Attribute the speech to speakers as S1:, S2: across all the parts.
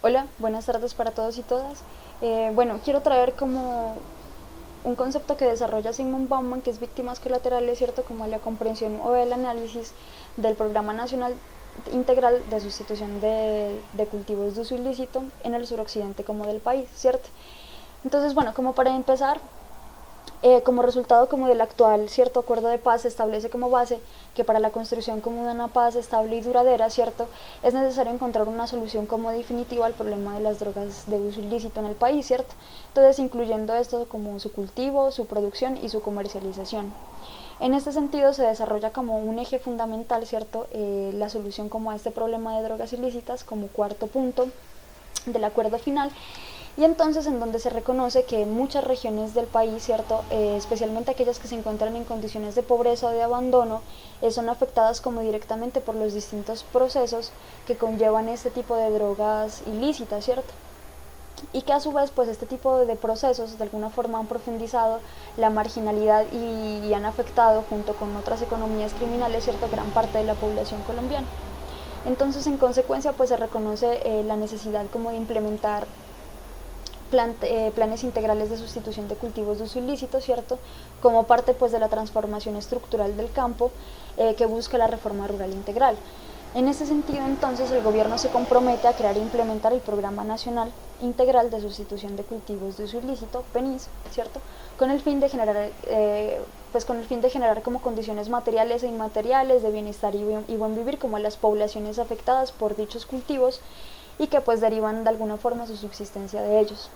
S1: Hola, buenas tardes para todos y todas. Bueno, quiero traer como un concepto que desarrolla Sigmund Bauman, que es víctimas colaterales, ¿cierto? Como la comprensión o el análisis del Programa Nacional Integral de Sustitución de Cultivos de Uso Ilícito en el suroccidente como del país, ¿cierto? Entonces, bueno, como para empezar, como resultado como del actual cierto acuerdo de paz se establece como base que para la construcción como de una paz estable y duradera, cierto, es necesario encontrar una solución como definitiva al problema de las drogas de uso ilícito en el país, cierto. Entonces, incluyendo esto como su cultivo, su producción y su comercialización. En este sentido se desarrolla como un eje fundamental, cierto, la solución como a este problema de drogas ilícitas como cuarto punto del acuerdo final, y entonces en donde se reconoce que muchas regiones del país, cierto, especialmente aquellas que se encuentran en condiciones de pobreza o de abandono, son afectadas como directamente por los distintos procesos que conllevan este tipo de drogas ilícitas, cierto, y que a su vez pues este tipo de procesos de alguna forma han profundizado la marginalidad y han afectado junto con otras economías criminales, cierto, gran parte de la población colombiana. Entonces, en consecuencia, pues se reconoce la necesidad como de implementar planes integrales de sustitución de cultivos de uso ilícito, ¿cierto? Como parte pues de la transformación estructural del campo que busca la reforma rural integral. En este sentido, entonces, el gobierno se compromete a crear e implementar el Programa Nacional Integral de Sustitución de Cultivos de Uso Ilícito, PENIS, ¿cierto? Con el fin de generar, como condiciones materiales e inmateriales de bienestar y buen vivir como a las poblaciones afectadas por dichos cultivos y que pues derivan de alguna forma su subsistencia de ellos.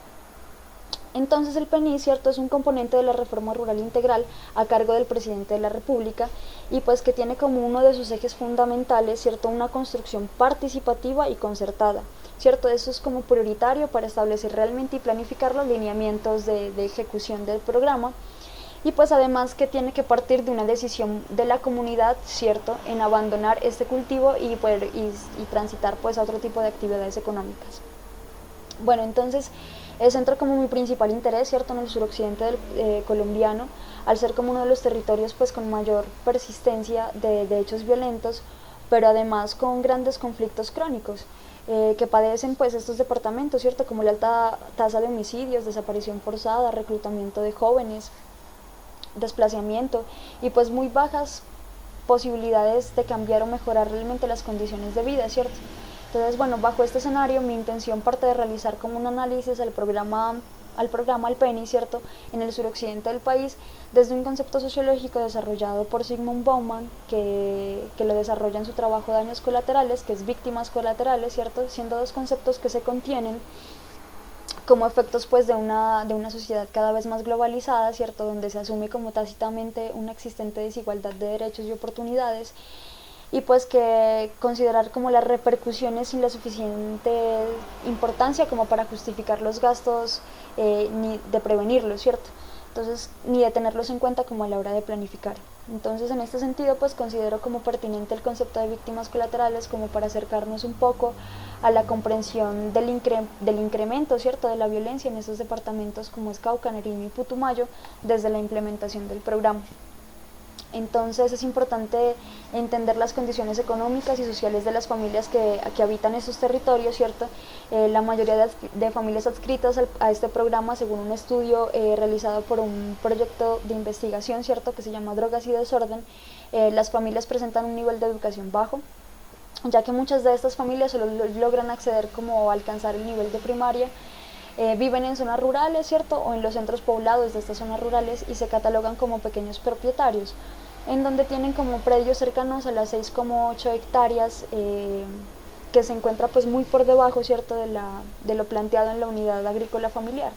S1: Entonces el PENI, cierto, es un componente de la reforma rural integral a cargo del presidente de la República y pues que tiene como uno de sus ejes fundamentales, cierto, una construcción participativa y concertada, cierto, eso es como prioritario para establecer realmente y planificar los lineamientos de ejecución del programa, y pues además que tiene que partir de una decisión de la comunidad, cierto, en abandonar este cultivo y poder y transitar pues a otro tipo de actividades económicas. Bueno, entonces centro como mi principal interés, cierto, en el suroccidente colombiano, al ser como uno de los territorios pues con mayor persistencia de hechos violentos, pero además con grandes conflictos crónicos que padecen pues estos departamentos, cierto, como la alta tasa de homicidios, desaparición forzada, reclutamiento de jóvenes, desplazamiento y pues muy bajas posibilidades de cambiar o mejorar realmente las condiciones de vida, ¿cierto? Entonces, bueno, bajo este escenario mi intención parte de realizar como un análisis al PENI, ¿cierto?, en el suroccidente del país, desde un concepto sociológico desarrollado por Sigmund Bauman, que lo desarrolla en su trabajo Daños Colaterales, que es Víctimas Colaterales, ¿cierto?, siendo dos conceptos que se contienen como efectos pues de una sociedad cada vez más globalizada, ¿cierto?, donde se asume como tácitamente una existente desigualdad de derechos y oportunidades, y pues que considerar como las repercusiones sin la suficiente importancia como para justificar los gastos ni de prevenirlos, ¿cierto? Entonces, ni de tenerlos en cuenta como a la hora de planificar. Entonces, en este sentido, pues considero como pertinente el concepto de víctimas colaterales como para acercarnos un poco a la comprensión del incremento, ¿cierto?, de la violencia en esos departamentos como es Cauca, Nariño y Putumayo desde la implementación del programa. Entonces es importante entender las condiciones económicas y sociales de las familias que habitan esos territorios, ¿cierto? La mayoría de familias adscritas a este programa, según un estudio realizado por un proyecto de investigación, ¿cierto?, que se llama Drogas y Desorden, las familias presentan un nivel de educación bajo, ya que muchas de estas familias solo logran acceder como a alcanzar el nivel de primaria. Viven en zonas rurales, ¿cierto?, o en los centros poblados de estas zonas rurales y se catalogan como pequeños propietarios, en donde tienen como predios cercanos a las 6,8 hectáreas, que se encuentra pues muy por debajo, ¿cierto?, de lo planteado en la unidad agrícola familiar.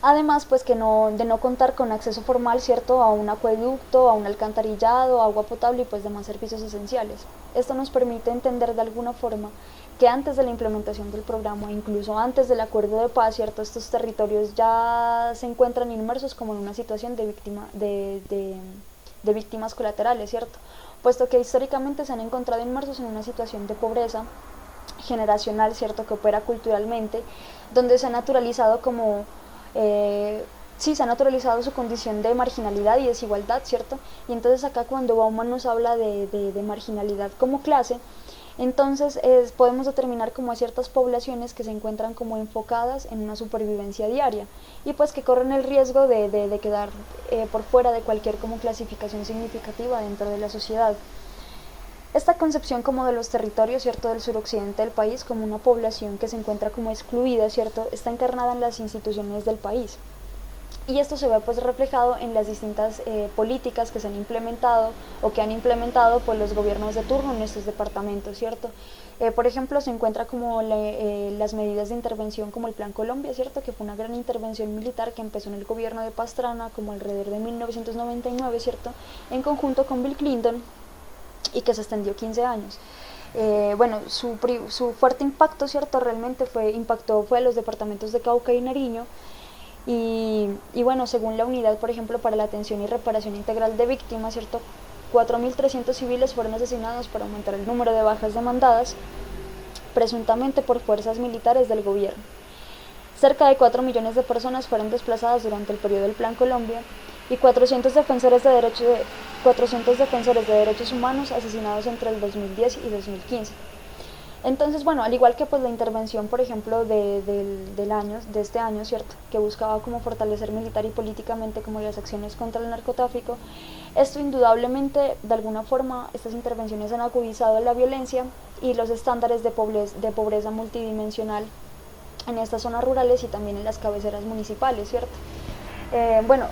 S1: Además, pues que de no contar con acceso formal, ¿cierto?, a un acueducto, a un alcantarillado, agua potable y pues demás servicios esenciales. Esto nos permite entender de alguna forma que antes de la implementación del programa, incluso antes del acuerdo de paz, ¿cierto?, estos territorios ya se encuentran inmersos como en una situación de víctimas colaterales, ¿cierto?, puesto que históricamente se han encontrado inmersos en una situación de pobreza generacional, ¿cierto?, que opera culturalmente, donde se ha naturalizado como sí, se ha naturalizado su condición de marginalidad y desigualdad, ¿cierto? Y entonces acá cuando Bauman nos habla de marginalidad como clase, Entonces podemos determinar como ciertas poblaciones que se encuentran como enfocadas en una supervivencia diaria y pues que corren el riesgo de quedar por fuera de cualquier como clasificación significativa dentro de la sociedad. Esta concepción como de los territorios, ¿cierto?, del suroccidente del país como una población que se encuentra como excluida, ¿cierto?, está encarnada en las instituciones del país. Y esto se ve pues reflejado en las distintas políticas que se han implementado o que han implementado pues los gobiernos de turno en estos departamentos, ¿cierto? Por ejemplo, se encuentra como las medidas de intervención como el Plan Colombia, ¿cierto?, que fue una gran intervención militar que empezó en el gobierno de Pastrana como alrededor de 1999, ¿cierto?, en conjunto con Bill Clinton, y que se extendió 15 años. Bueno, su fuerte impacto, ¿cierto?, realmente fue a los departamentos de Cauca y Nariño, y bueno, según la unidad, por ejemplo, para la atención y reparación integral de víctimas, ¿cierto?, 4.300 civiles fueron asesinados para aumentar el número de bajas demandadas, presuntamente por fuerzas militares del gobierno. Cerca de 4 millones de personas fueron desplazadas durante el periodo del Plan Colombia y 400 defensores de derechos humanos asesinados entre el 2010 y 2015. Entonces, bueno, al igual que pues la intervención, por ejemplo, de este año, ¿cierto?, que buscaba como fortalecer militar y políticamente como las acciones contra el narcotráfico, esto indudablemente, de alguna forma, estas intervenciones han agudizado la violencia y los estándares de pobreza multidimensional en estas zonas rurales y también en las cabeceras municipales, ¿cierto? Bueno,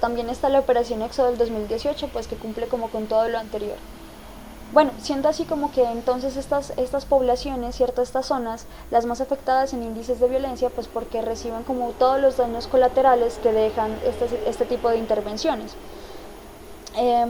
S1: también está la Operación Éxodo del 2018, pues que cumple como con todo lo anterior. Bueno, siendo así como que entonces estas poblaciones, ¿cierto?, estas zonas, las más afectadas en índices de violencia, pues porque reciben como todos los daños colaterales que dejan este tipo de intervenciones.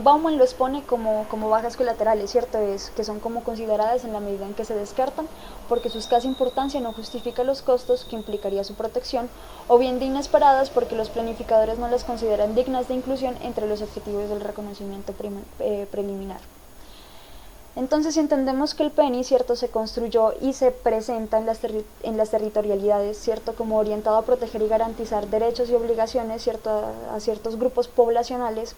S1: Bauman lo expone como bajas colaterales, ¿cierto?, que son como consideradas en la medida en que se descartan, porque su escasa importancia no justifica los costos que implicaría su protección, o bien de inesperadas porque los planificadores no las consideran dignas de inclusión entre los objetivos del reconocimiento preliminar. Entonces, si entendemos que el PENI, ¿cierto?, se construyó y se presenta en las territorialidades, ¿cierto?, como orientado a proteger y garantizar derechos y obligaciones, ¿cierto?, a ciertos grupos poblacionales,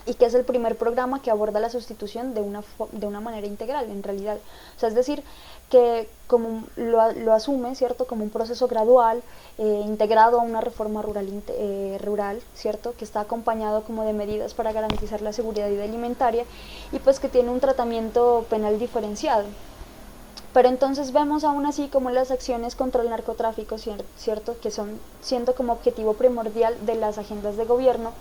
S1: y que es el primer programa que aborda la sustitución de una manera integral, en realidad. O sea, es decir, que como lo asume, ¿cierto?, como un proceso gradual, integrado a una reforma rural, ¿cierto?, que está acompañado como de medidas para garantizar la seguridad alimentaria y pues que tiene un tratamiento penal diferenciado. Pero entonces vemos aún así como las acciones contra el narcotráfico, ¿cierto?, que son siendo como objetivo primordial de las agendas de gobierno,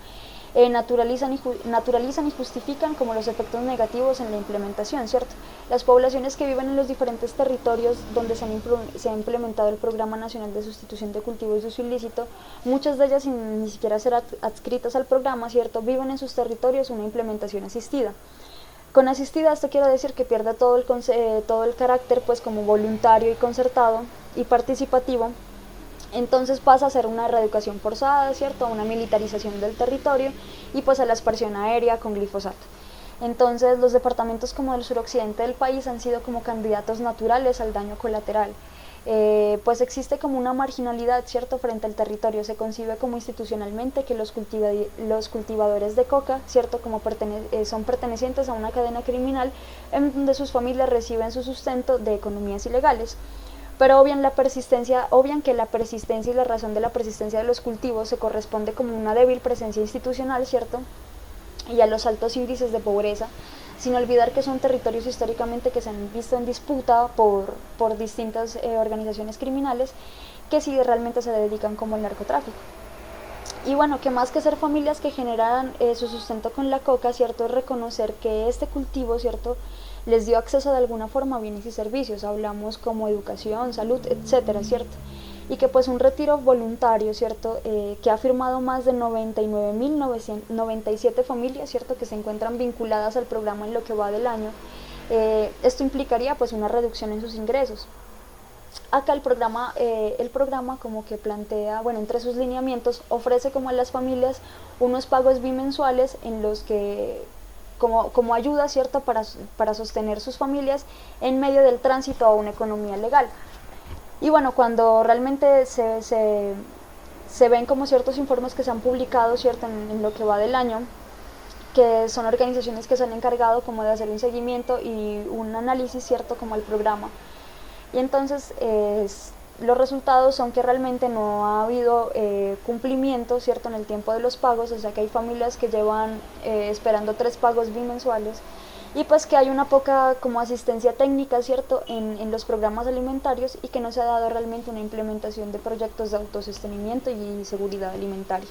S1: naturalizan y justifican como los efectos negativos en la implementación, ¿cierto? Las poblaciones que viven en los diferentes territorios donde se ha implementado el Programa Nacional de Sustitución de Cultivos de Uso Ilícito, muchas de ellas sin ni siquiera ser adscritas al programa, ¿cierto?, viven en sus territorios una implementación asistida. Con asistida esto quiero decir que pierde todo el carácter pues como voluntario y concertado y participativo. Entonces pasa a ser una reeducación forzada, ¿cierto?, a una militarización del territorio y pues a la aspersión aérea con glifosato. Entonces los departamentos como del suroccidente del país han sido como candidatos naturales al daño colateral. Pues existe como una marginalidad, ¿cierto?, frente al territorio. Se concibe como institucionalmente que los cultivadores de coca, ¿cierto?, como son pertenecientes a una cadena criminal en donde sus familias reciben su sustento de economías ilegales. Pero obvian que la persistencia y la razón de la persistencia de los cultivos se corresponde como una débil presencia institucional, ¿cierto?, y a los altos índices de pobreza, sin olvidar que son territorios históricamente que se han visto en disputa por distintas organizaciones criminales que sí realmente se dedican como al narcotráfico. Y bueno, que más que ser familias que generaran su sustento con la coca, ¿cierto?, es reconocer que este cultivo, ¿cierto?, les dio acceso de alguna forma a bienes y servicios, hablamos como educación, salud, etcétera, ¿cierto? Y que pues un retiro voluntario, ¿cierto?, que ha firmado más de 99.097 familias, ¿cierto?, que se encuentran vinculadas al programa en lo que va del año, esto implicaría pues una reducción en sus ingresos. Acá el programa como que plantea, bueno, entre sus lineamientos ofrece como a las familias unos pagos bimensuales en los que como ayuda, ¿cierto?, para sostener sus familias en medio del tránsito a una economía legal. Y bueno, cuando realmente se ven como ciertos informes que se han publicado, ¿cierto?, en lo que va del año, que son organizaciones que se han encargado como de hacer un seguimiento y un análisis, ¿cierto?, como al programa. Y entonces los resultados son que realmente no ha habido cumplimiento, ¿cierto?, en el tiempo de los pagos, o sea que hay familias que llevan esperando 3 pagos bimensuales, y pues que hay una poca como asistencia técnica, ¿cierto?, en los programas alimentarios, y que no se ha dado realmente una implementación de proyectos de autosostenimiento y seguridad alimentaria.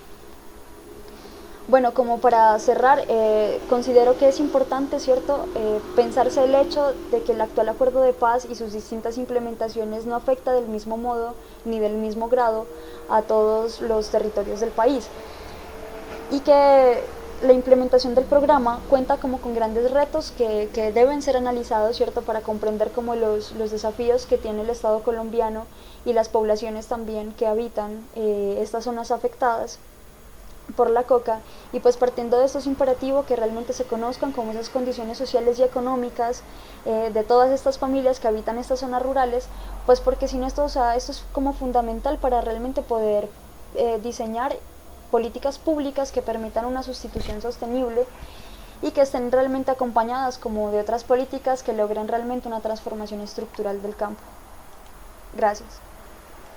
S1: Bueno, como para cerrar, considero que es importante, ¿cierto?, pensarse el hecho de que el actual acuerdo de paz y sus distintas implementaciones no afecta del mismo modo ni del mismo grado a todos los territorios del país, y que la implementación del programa cuenta como con grandes retos que deben ser analizados, ¿cierto?, para comprender como los desafíos que tiene el Estado colombiano y las poblaciones también que habitan estas zonas afectadas por la coca, y pues partiendo de esto es imperativo que realmente se conozcan como esas condiciones sociales y económicas de todas estas familias que habitan estas zonas rurales, pues porque sin esto, o sea, esto es como fundamental para realmente poder diseñar políticas públicas que permitan una sustitución sostenible y que estén realmente acompañadas como de otras políticas que logren realmente una transformación estructural del campo. Gracias.